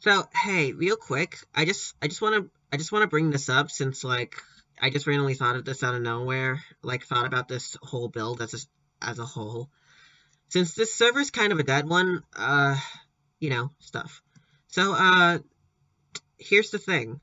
So, hey, real quick, I just wanna bring this up since I just randomly thought of this out of nowhere. Thought about this whole build as a whole. Since this server's kind of a dead one, stuff. So, here's the thing.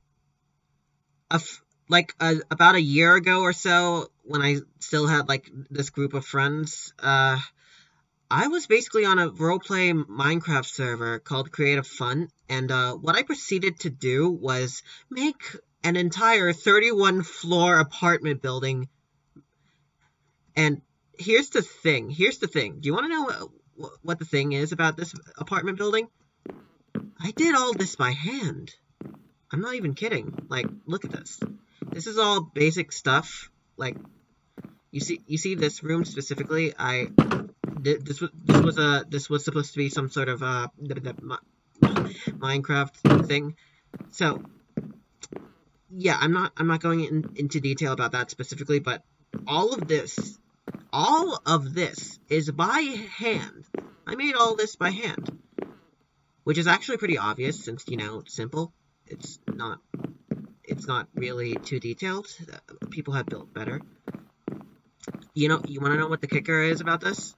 About a year ago or so, when I still had this group of friends, I was basically on a roleplay Minecraft server called Creative Fun, and what I proceeded to do was make an entire 31 floor apartment building. And here's the thing. Do you want to know what the thing is about this apartment building? I did all this by hand. I'm not even kidding. Look at this. This is all basic stuff. You see this room specifically. This was supposed to be some sort of Minecraft thing. So yeah, I'm not going into detail about that specifically, but all of this is by hand. I made all this by hand, which is actually pretty obvious since it's simple. It's not really too detailed. People have built better. You want to know what the kicker is about this?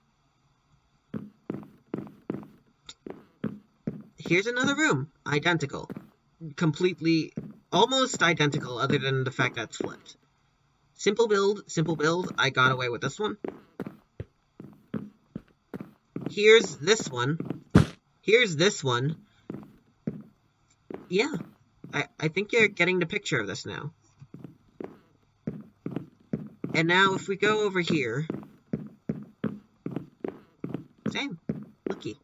Here's another room. Identical. Completely, almost identical, other than the fact that it's flipped. Simple build. I got away with this one. Here's this one. Yeah, I think you're getting the picture of this now. And now if we go over here, same. Looky.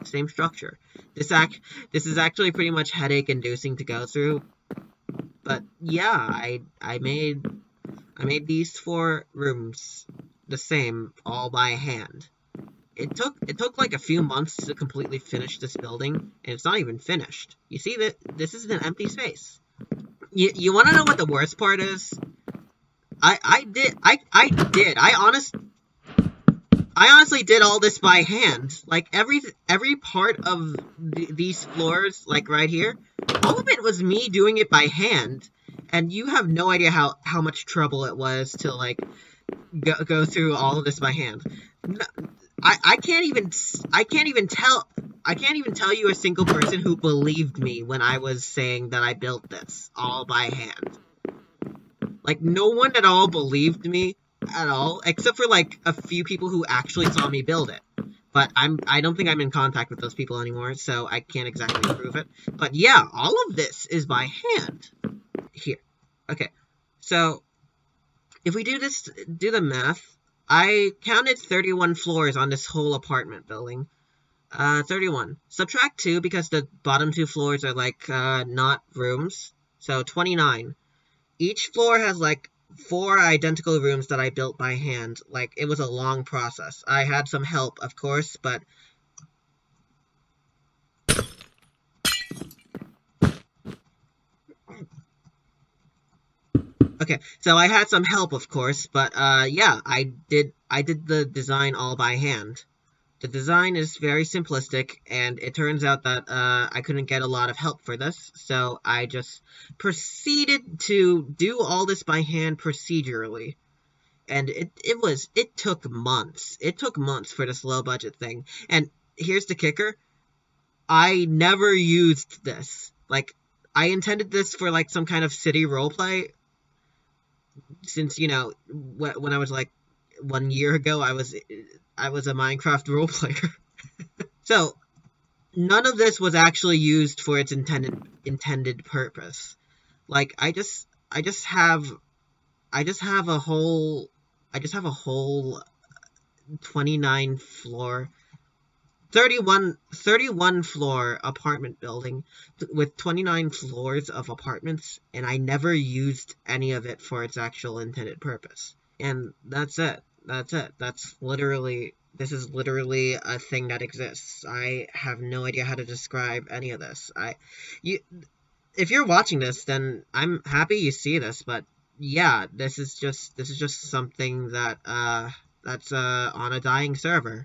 Same structure. This is actually pretty much headache-inducing to go through. But yeah, I made these 4 rooms the same, all by hand. It took like a few months to completely finish this building, and it's not even finished. You see that this is an empty space. You want to know what the worst part is? I honestly did all this by hand. Every part of these floors, right here, all of it was me doing it by hand. And you have no idea how much trouble it was to go through all of this by hand. I can't even tell you a single person who believed me when I was saying that I built this all by hand. No one at all believed me at all, except for a few people who actually saw me build it. But I don't think I'm in contact with those people anymore, so I can't exactly prove it. But yeah, all of this is by hand. Here. Okay. So if we do the math, I counted 31 floors on this whole apartment building. 31. Subtract 2 because the bottom 2 floors are not rooms. So 29. Each floor has 4 identical rooms that I built by hand. It was a long process. I had some help, of course, but okay, so I had some help, of course, but yeah, I did the design all by hand. The design is very simplistic, and it turns out that I couldn't get a lot of help for this, so I just proceeded to do all this by hand procedurally. And it took months. It took months for this low budget thing. And here's the kicker. I never used this. I intended this for some kind of city roleplay. Since, when I was 1 year ago, I was a Minecraft roleplayer. So, none of this was actually used for its intended purpose. I just have a whole 29 floor 31 floor apartment building with 29 floors of apartments, and I never used any of it for its actual intended purpose. And that's it. This is literally a thing that exists. I have no idea how to describe any of this. If you're watching this, then I'm happy you see this, but yeah, this is just something that that's on a dying server.